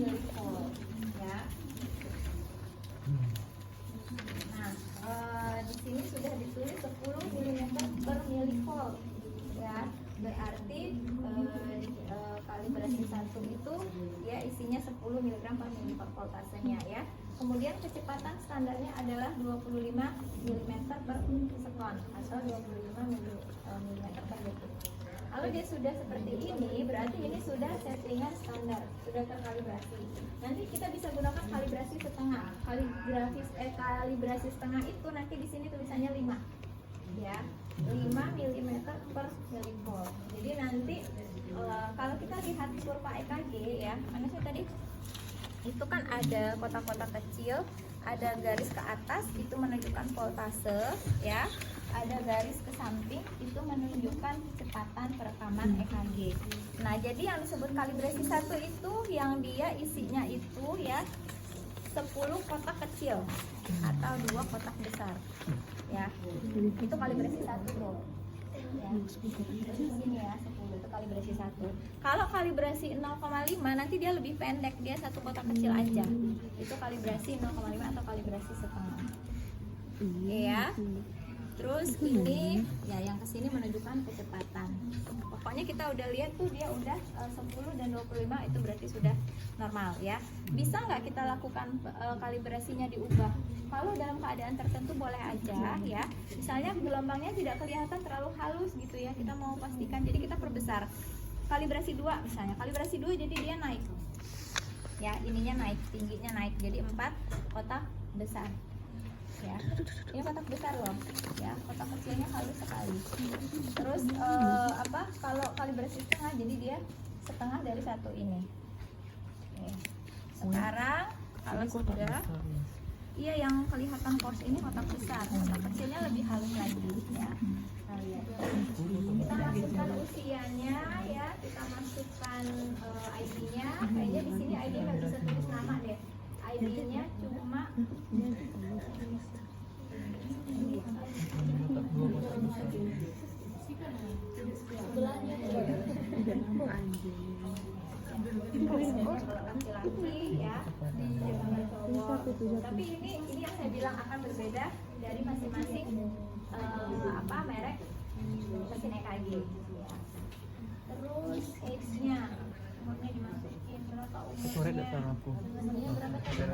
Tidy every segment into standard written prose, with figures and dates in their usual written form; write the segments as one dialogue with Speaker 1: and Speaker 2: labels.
Speaker 1: milivolt ya. Nah, di sini sudah ditulis 10 mm per milivolt ya. Berarti kalibrasi 1 itu ya isinya 10 mg per milivolt voltasenya ya. Kemudian kecepatan standarnya adalah 25 mm per sekon atau 25 mm per detik. Kalau dia sudah seperti ini, berarti ini sudah settingan standar, sudah terkalibrasi. Nanti kita bisa gunakan kalibrasi setengah. Kalibrasi setengah itu nanti di sini tulisannya 5. Ya, 5 mm per milivolt. Jadi nanti kalau kita lihat kurva EKG ya, mana sih tadi? Itu kan ada kotak-kotak kecil, ada garis ke atas itu menunjukkan voltase ya, ada garis ke samping itu menunjukkan kecepatan perekaman EKG. Nah, jadi yang disebut kalibrasi 1 itu yang dia isinya itu ya 10 kotak kecil atau 2 kotak besar ya. Itu kalibrasi 1 bro ya. Di sini ya 10 itu kalibrasi 1. Kalau kalibrasi 0,5 nanti dia lebih pendek, dia 1 kotak kecil aja. Itu kalibrasi 0,5 atau kalibrasi setengah ya. Terus ini ya yang kesini menunjukkan kecepatan. Pokoknya kita udah lihat tuh dia udah 10 dan 25 itu berarti sudah normal ya. Bisa nggak kita lakukan kalibrasinya diubah? Kalau dalam keadaan tertentu boleh aja ya. Misalnya gelombangnya tidak kelihatan terlalu halus gitu ya. Kita mau pastikan jadi kita perbesar. Kalibrasi 2 misalnya. Kalibrasi 2 jadi dia naik. Ya, ininya naik, tingginya naik. Jadi 4 kotak besar. Ya, ini kotak besar loh ya, kotak kecilnya halus sekali. Terus kalau kalibrasi setengah jadi dia setengah dari 1 ini. Oke. Sekarang kalau sudah iya yang kelihatan pors ini kotak besar, kotak kecilnya lebih halus lagi ya. Nah, lihat. Kita masukkan usianya ya, kita masukkan ID-nya. Kayaknya di sini ID nggak bisa tulis nama deh. ID-nya cuma laki-laki ya, tapi ini yang saya bilang akan berbeda dari masing-masing merek mesin EKG ya. Terus age-nya umurnya dimasukin berapa umurnya? Umurnya berapa tahun?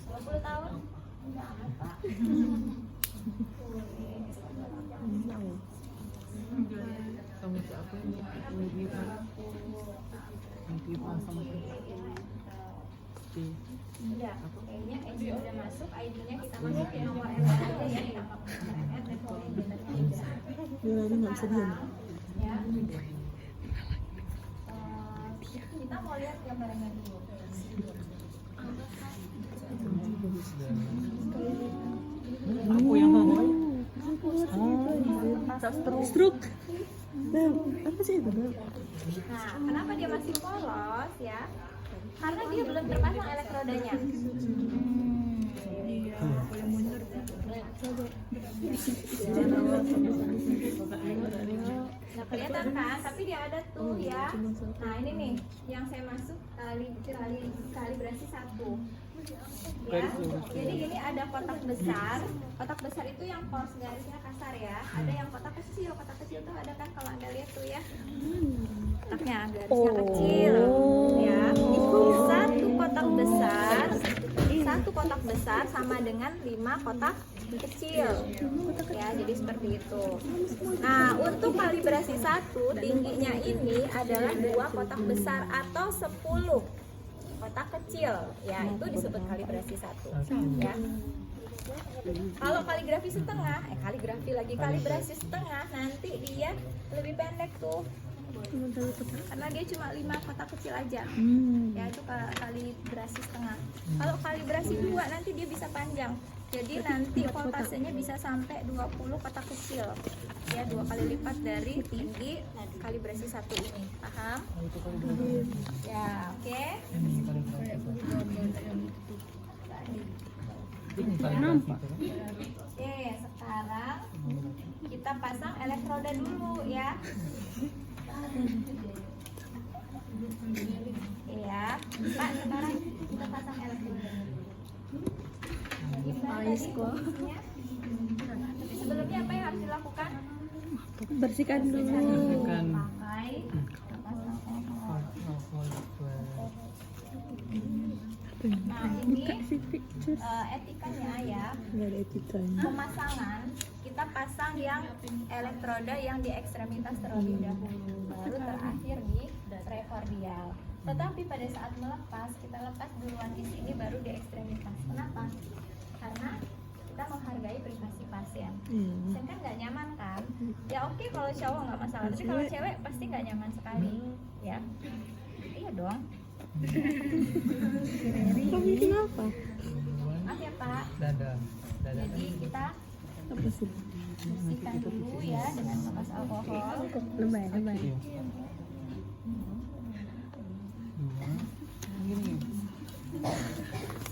Speaker 1: 20 tahun? Enggak amat Pak. Udah, kayaknya ID udah masuk, ID-nya kita masukin nomor MR aja ya, ditangkap nomor MR dan polling datanya udah. Sekarang ya, kita mau lihat gambarnya dulu.
Speaker 2: Aku yang mau.
Speaker 3: Stroke. Apa sih itu?
Speaker 1: Nah, kenapa dia masih polos ya? Karena dia belum terpasang elektrodanya. Nah, kelihatan kan? Tapi dia ada tuh ya. Nah, ini nih yang saya masuk kalibrasi 1. Ya. Jadi ini ada kotak besar. Kotak besar itu yang pors garisnya kasar ya. Ada yang kotak kecil. Kotak kecil tuh ada kan kalau Anda lihat tuh ya. Kotaknya garisnya kecil. Ya. Satu kotak besar sama dengan 5 kotak kecil. Ya, jadi seperti itu. Nah, untuk kalibrasi 1 tingginya ini adalah 2 kotak besar atau 10 kotak kecil. Ya, itu disebut kalibrasi 1. Ya. Kalau kaligrafi setengah, kalibrasi setengah nanti dia lebih pendek tuh. Karena dia cuma 5 kotak kecil aja. Ya, itu kalibrasi setengah. Kalau kalibrasi 2 nanti dia bisa panjang. Jadi nanti voltasenya bisa sampai 20 kotak kecil. Ya, 2 kali lipat dari tinggi kalibrasi 1 ini. Paham? Ya, oke. Oke, sekarang kita pasang elektroda dulu ya. Ya, Pak isinya. Tapi sebelumnya apa yang harus dilakukan?
Speaker 3: Bersihkan dulu.
Speaker 2: Kan
Speaker 1: Pakai ampas alkohol. Nah ini
Speaker 3: Kasih picture.
Speaker 1: etikanya ya.
Speaker 3: Nggak ada etikanya.
Speaker 1: Pemasangan kita pasang yang elektroda yang di ekstremitas terlebih dahulu, baru terakhir di prekordial. Tetapi pada saat melepas, kita lepas duluan di sini baru di ekstremitas. Kenapa? Karena kita menghargai privasi pasien. Kan nggak nyaman kan? Ya oke kalau cowok nggak masalah, tapi kalau cewek pasti nggak nyaman sekali, ya. Iya dong.
Speaker 3: Kamu kenapa?
Speaker 1: Maaf ya Pak.
Speaker 2: dada.
Speaker 1: Jadi kita
Speaker 3: Apa sih?
Speaker 1: bersihkan dulu ya dengan ampas alkohol.
Speaker 3: Lebay.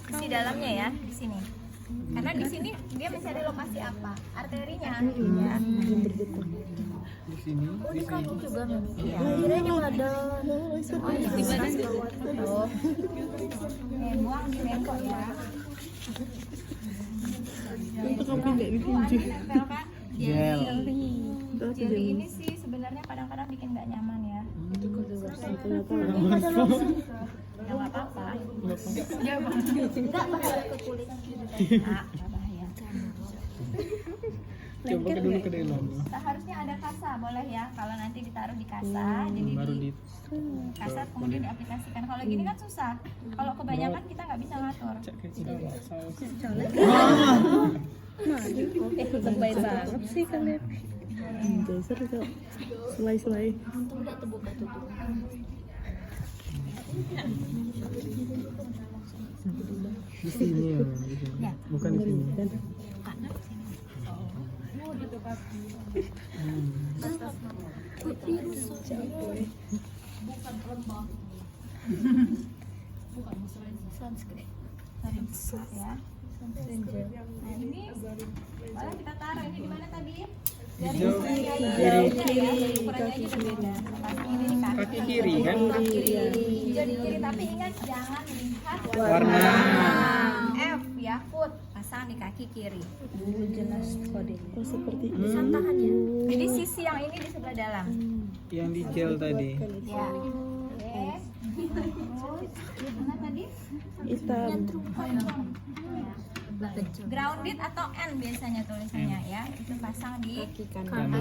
Speaker 1: Isi dalamnya ya di sini. Karena di sini dia mencari lokasi apa? Arterinya. Ya.
Speaker 2: Di sini, di sini.
Speaker 1: Juga iya. Akhirnya ada. Oh, di badan tuh. Buang di mengkok ya.
Speaker 3: Untuk kamu pindah di
Speaker 1: Tuh ada
Speaker 3: pinggir.
Speaker 1: nempel kan?
Speaker 2: Gel.
Speaker 1: Jeli ini sih sebenarnya kadang-kadang bikin nggak nyaman ya. Ya nggak apa-apa. Nggak bahaya ke kulit. Nggak bahaya.
Speaker 2: Coba ke dulu ke dalam.
Speaker 1: Seharusnya ada kasa, boleh ya. Kalau nanti ditaruh di kasa, jadi
Speaker 2: Baru
Speaker 1: di
Speaker 2: di
Speaker 1: kasa kemudian diaplikasikan. Kalau gini kan susah. Kalau kebanyakan kita nggak bisa ngatur.
Speaker 2: cek ke sini. Saus.
Speaker 3: Lebay banget sih kalian. Dasar itu selai-selai.
Speaker 2: Di sini ya, di sini.
Speaker 1: Ya.
Speaker 2: Bukan di sini.
Speaker 1: Sunscreen ya. Nah ini boleh kita taruh ini di mana tadi? Dari
Speaker 2: Hijau.
Speaker 1: dari ukurannya aja berbeda. Pasang ini di kaki.
Speaker 2: Kaki kiri kan?
Speaker 1: Hijau di kiri, tapi ingat jangan lihat
Speaker 2: Warna.
Speaker 1: F ya, foot pasang di kaki kiri.
Speaker 3: Jelas kodenya. Oh seperti
Speaker 1: Tahan ya. Jadi sisi yang ini di sebelah dalam.
Speaker 2: Yang di gel tadi.
Speaker 1: Ya. Oke. Terus mana tadi?
Speaker 3: hitam.
Speaker 1: Grounded atau N biasanya tulisannya ya. Itu pasang di
Speaker 2: Kanan.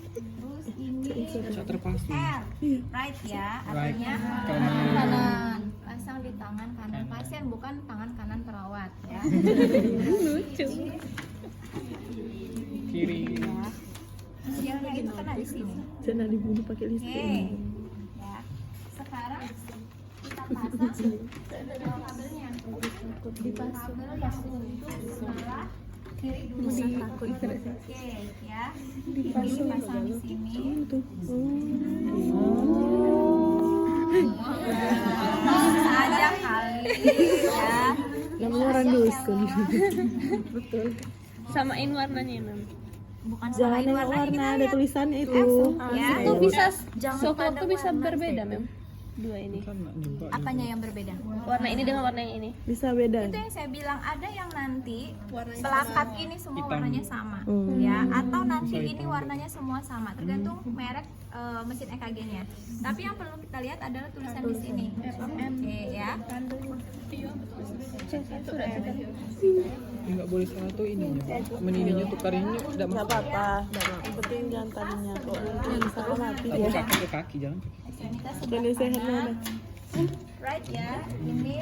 Speaker 1: Terus ini
Speaker 2: Bisa terpasang.
Speaker 1: R, right ya,
Speaker 2: Right.
Speaker 1: artinya
Speaker 2: Kanan.
Speaker 1: kanan. Pasang di tangan kanan pasien, bukan tangan kanan perawat ya.
Speaker 2: Kiri.
Speaker 1: Sialnya itu kena di sini.
Speaker 3: Jangan dibunuh pakai
Speaker 1: Oke.
Speaker 3: listrik.
Speaker 1: Ya. Sekarang kita pasang kabelnya. Kabel yang untuk sebelah kiri dulu. Oke, ya. Ini pasang di sini.
Speaker 3: Tuh.
Speaker 1: Saja kali ya.
Speaker 3: Namanya orang dusun. Betul.
Speaker 4: Samain warnanya Mam.
Speaker 1: Bukan
Speaker 3: Jangan
Speaker 1: samain
Speaker 3: yang
Speaker 1: warnanya, kita
Speaker 3: warna, ada
Speaker 1: lihat.
Speaker 3: tulisannya itu.
Speaker 1: Ya.
Speaker 4: Itu bisa
Speaker 1: Jangan
Speaker 4: sewaktu
Speaker 1: pandang
Speaker 4: bisa
Speaker 1: warna.
Speaker 4: berbeda Mem. Dua ini.
Speaker 2: Kan nggak nyoba.
Speaker 1: Apanya yang berbeda?
Speaker 4: Warna ini dengan warna yang ini.
Speaker 3: Bisa beda.
Speaker 1: Itu yang saya bilang, ada yang nanti pelakat ini semua
Speaker 2: Hitam.
Speaker 1: warnanya sama
Speaker 3: Hmm.
Speaker 1: ya, atau nanti ini warnanya semua sama, tergantung merek mesin EKG-nya. Tapi yang perlu kita lihat adalah tulisan di sini. Oke ya.
Speaker 2: Nggak boleh salah tuh ininya. Menininya tuh karirnya tidak
Speaker 3: Nggak
Speaker 2: masuk.
Speaker 3: apa-apa. Yang penting jangan tadinya. Kalau nanti misalkan mati
Speaker 2: Tapi
Speaker 3: ya.
Speaker 2: kaki ke kaki jangan.
Speaker 1: Ekstremitas
Speaker 3: Bukan
Speaker 1: sebelah
Speaker 3: sehat
Speaker 1: kanan.
Speaker 3: ada.
Speaker 1: Right ya. Ini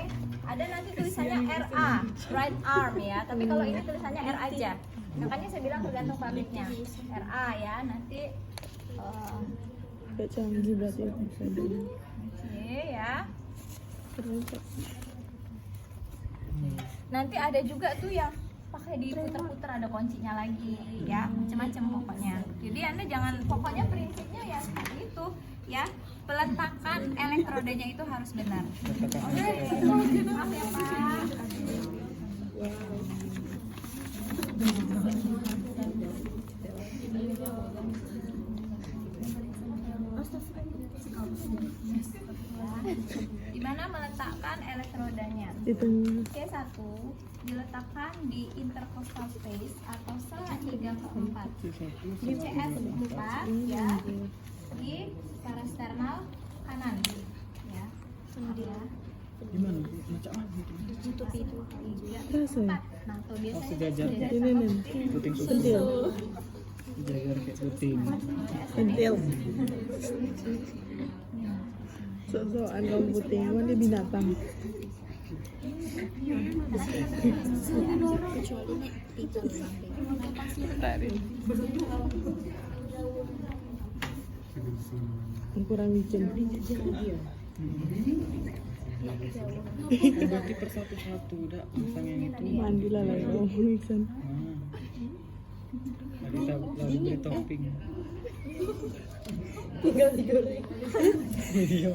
Speaker 1: ada nanti tulisannya RA, right arm ya. Tapi kalau ini tulisannya R aja. Makanya saya bilang tergantung pabriknya. RA ya. Nanti
Speaker 3: Gak canggih berarti.
Speaker 1: oke ya.
Speaker 3: Ternyata.
Speaker 1: Nanti ada juga tuh yang pakai diputer-puter, ada kuncinya lagi ya, macam-macam pokoknya. Jadi Anda jangan, pokoknya prinsipnya ya seperti itu ya, peletakan elektrodanya itu harus benar. Oke, maaf ya Pak. Di mana meletakkan elektrodanya?
Speaker 3: Di tengah.
Speaker 1: C1 diletakkan di intercostal space atau sela iga keempat. CS4 ya di parasternal kanan ya. Ya.
Speaker 2: Gimana? Macam apa gitu?
Speaker 1: Tutup itu.
Speaker 3: Terasa ya?
Speaker 1: Nah, tuh biasanya
Speaker 2: sejajar.
Speaker 3: Ini nih.
Speaker 2: Puting
Speaker 3: Sentil.
Speaker 2: Jajar kayak puting.
Speaker 3: Sentil. Sok-sokan kamu putih, emang dia binatang. Kurang licin.
Speaker 2: Berarti per satu-satu udah pasang yang itu.
Speaker 3: Mandi lah lah kamu Iksan.
Speaker 2: Tadi lalu beli topping.
Speaker 3: Tinggal digoreng.
Speaker 2: Iya.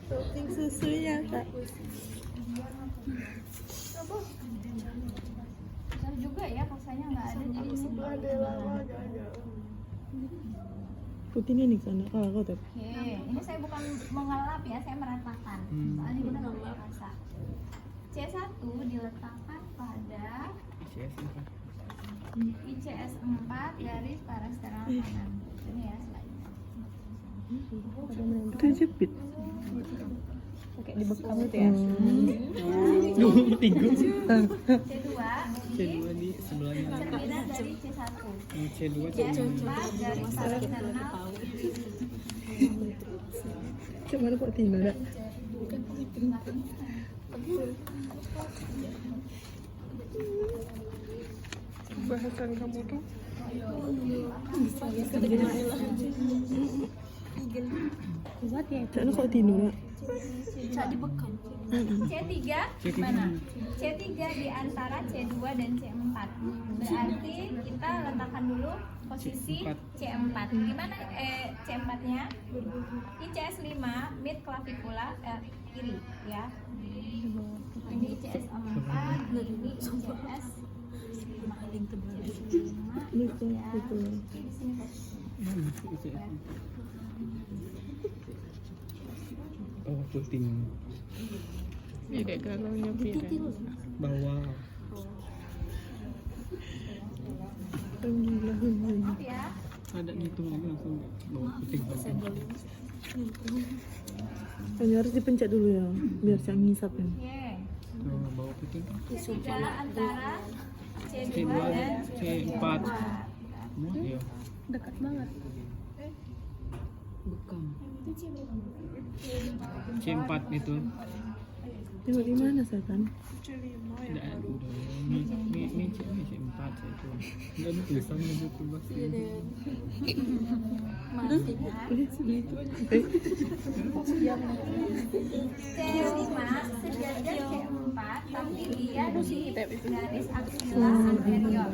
Speaker 3: Topping susunya kak.
Speaker 1: besar juga ya, rasanya nggak ada jadi
Speaker 3: Putihnya nih sana kalau kau tapi.
Speaker 1: Oke, ini saya bukan mengelap ya, saya meratakan. Soalnya kita nggak punya rasa. C1 diletakkan pada ICS 4 garis parasternal kanan. Ini ya slide-nya.
Speaker 3: Itu jepit.
Speaker 4: Oke, dibekam itu ya.
Speaker 2: Tiga.
Speaker 1: C2
Speaker 2: C2 di sebelahnya.
Speaker 1: cerminan dari C1.
Speaker 2: C2
Speaker 1: C4 garis parasternal.
Speaker 3: Cuma ada kok Tina dah. Bahasan kamu tuh.
Speaker 4: Kuat ya.
Speaker 3: Cakna kok Tina nak.
Speaker 1: C3 mana? C3 di antara C2 dan C4. Berarti kita letakkan dulu posisi C4. Gimana C4-nya? ICS 5 mid clavicula kiri ya. Ini ICS 4, ini ICS 5.
Speaker 3: Betul,
Speaker 1: Ya.
Speaker 3: betul.
Speaker 1: Di sini posisi. Ya.
Speaker 2: Oh, puting.
Speaker 3: Tidak galaunya pira.
Speaker 2: Bawah.
Speaker 3: Gila.
Speaker 1: Maaf ya.
Speaker 2: Ada gitu lagi langsung bawah puting.
Speaker 3: Hanya harus dipencet dulu ya, biar saya ngisap ya.
Speaker 1: Oke.
Speaker 2: Tuh, bawah puting.
Speaker 1: C3 antara C2
Speaker 2: C2
Speaker 1: dan
Speaker 2: C4. Iya.
Speaker 4: Dekat banget.
Speaker 2: C4 itu.
Speaker 3: Tengok di mana setan?
Speaker 2: Tidak ada udah. Ini C4 itu. Enggak ada tulisannya gitu pasti.
Speaker 1: C5 sejajar C4 tapi dia di garis aksila anterior.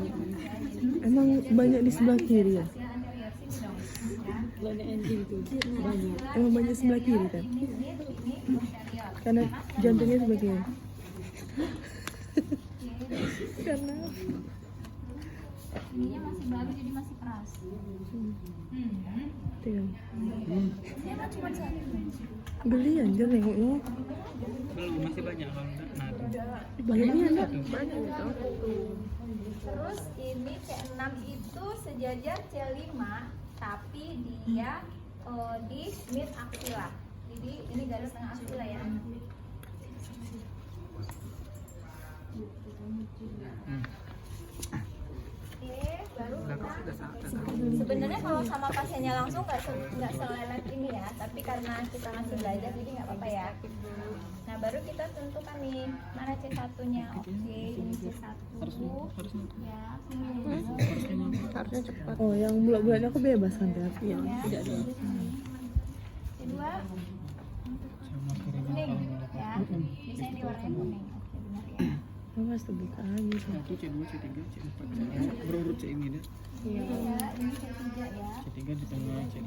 Speaker 3: Emang banyak di sebelah kiri ya?
Speaker 1: Aksila anterior sini dong.
Speaker 3: Emang banyak sebelah kiri kan?
Speaker 1: Ini posterior.
Speaker 3: Karena jantungnya sebelah kiri. Karena
Speaker 1: Ininya masih baru jadi masih keras.
Speaker 3: tengok.
Speaker 1: Saya kan cuma satu.
Speaker 3: Beli aja nengoknya.
Speaker 2: Belum masih banyak kalau enggak. Nah, tuh.
Speaker 3: Banyaknya ada.
Speaker 1: Terus ini C6 itu sejajar C5 tapi dia di mid aksila. Jadi ini garis tengah aksila ya. Oke, baru kita sebenarnya kalau sama pasiennya langsung nggak selelet ini ya, tapi karena kita masih belajar jadi nggak apa-apa ya. Nah baru kita tentukan nih mana C1-nya. Oke, ini C1 ya.
Speaker 3: Harusnya cepat. Oh, yang bulat-bulatnya aku bebas kan ya? Iya.
Speaker 1: Tidak ada. C2 kuning ya, biasanya diwarnain kuning. Oke benar ya.
Speaker 3: Awas tuh buka lagi.
Speaker 2: Satu C2 C3 C4 berurut C ini dah.
Speaker 1: Iya, ini C3 ya.
Speaker 2: C3 di tengah C.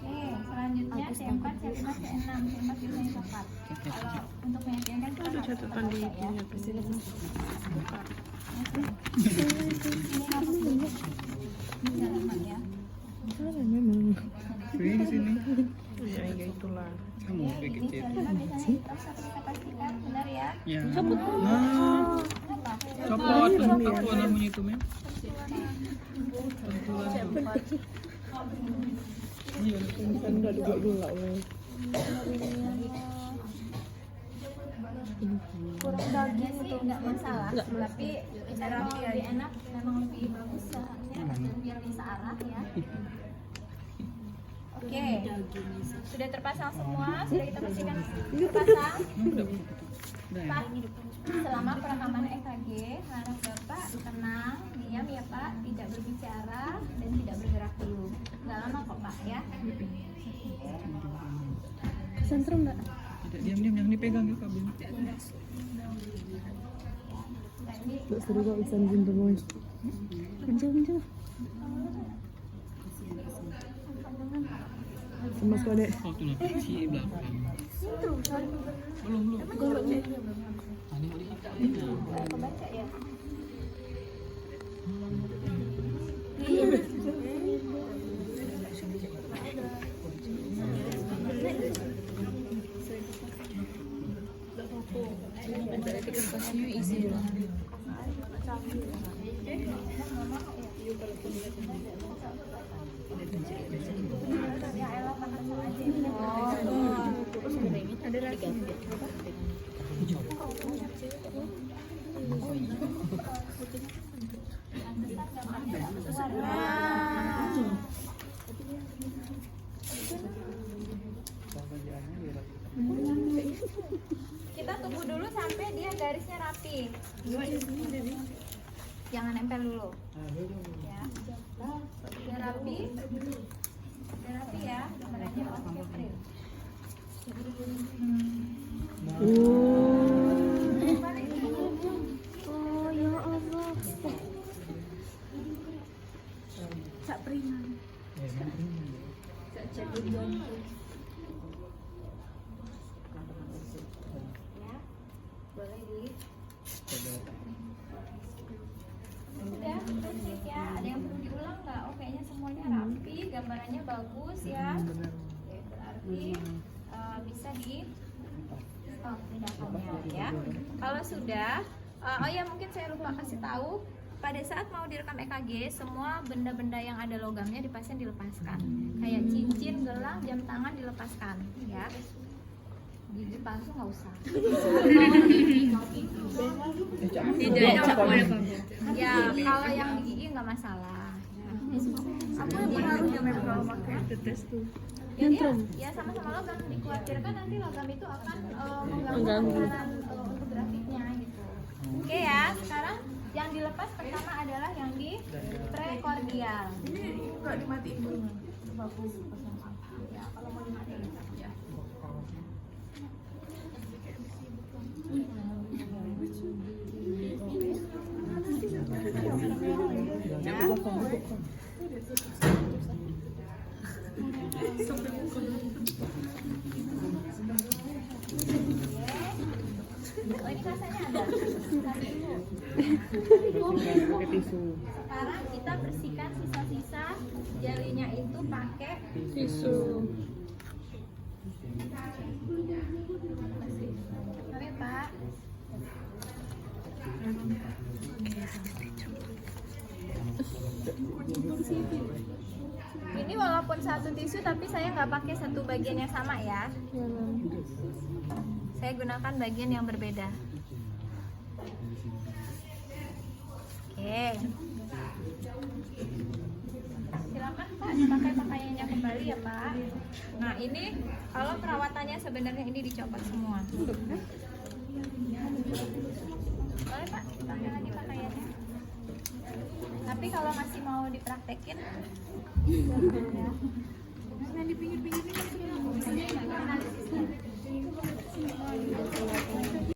Speaker 1: Oke, selanjutnya C4, C5, C6. C4 biasanya coklat. Kalau untuk meyakinkan kita
Speaker 3: Ada catatan di
Speaker 1: ya.
Speaker 3: itunya tuh.
Speaker 1: Jangan lama ya.
Speaker 3: Salah memang.
Speaker 2: Ini di sini.
Speaker 3: Ya itulah.
Speaker 2: Kamu kayak
Speaker 1: Ini
Speaker 2: kecil.
Speaker 1: kelima biasanya kita bisa pastikan benar ya.
Speaker 2: Ya. Nah, copot. Apa namanya itu, men? Iya.
Speaker 3: Kan enggak dulu weh.
Speaker 1: Kurang daging itu nggak masalah, tapi cara lebih enak memang lebih bagus seharusnya biar bisa arah ya. Oke, sudah terpasang semua, sudah kita pastikan terpasang. Pak, selama perekaman EKG harap Bapak tenang, diam ya Pak, tidak berbicara dan tidak bergerak dulu. Nggak lama kok Pak ya.
Speaker 4: Sentrum nggak?
Speaker 2: Tidak diam-diam yang dipegang ya kabel.
Speaker 1: Nah, ini
Speaker 3: Enggak seru kok bisa nonton weh.
Speaker 4: Kenceng.
Speaker 3: Mas Kode.
Speaker 2: Oh, tuh lah, si belakang. Belum. Tadi mau dihidupin.
Speaker 1: kebaca ya. Kita tunggu dulu sampai dia garisnya rapi. Jangan nempel dulu. Ya. Udah rapi. Udah rapi ya. Gambarnya oke, April.
Speaker 4: Oh ya Allah. Cak Pringan.
Speaker 1: Ya. Boleh di. Udah, bersih ya. Ada yang perlu diulang nggak? Oh, kayaknya semuanya rapi, gambarannya bagus ya. Oke, berarti bisa di stop tindakannya ya. Kalau sudah, oh ya mungkin saya lupa kasih tahu. Pada saat mau direkam EKG, semua benda-benda yang ada logamnya di pasien dilepaskan. Kayak cincin, gelang, jam tangan dilepaskan, ya. Gigi palsu nggak usah. Ya, kalau yang di gigi nggak masalah. Apa yang pengaruh ya memang ya sama-sama logam, dikhawatirkan nanti logam itu akan mengganggu peranan untuk grafiknya gitu. Oke ya, sekarang yang dilepas pertama adalah yang di prekordial.
Speaker 3: Ini enggak dimatiin dulu.
Speaker 1: Bagus, ya kalau mau dimatiin ya. Oh, ini rasanya ada.
Speaker 3: Pakai tisu.
Speaker 1: Sekarang kita bersihkan sisa-sisa jelinya itu pakai
Speaker 3: Tisu.
Speaker 1: Mari Pak. Ini walaupun satu tisu tapi saya nggak pakai satu bagian yang sama ya. Saya gunakan bagian yang berbeda. Oke. Silakan Pak dipakai pakaiannya kembali ya Pak. Nah ini kalau perawatannya sebenarnya ini dicopot semua. Boleh Pak pakai lagi pakaiannya. Tapi kalau masih mau dipraktekin, ya. Nah di pinggir-pinggir ini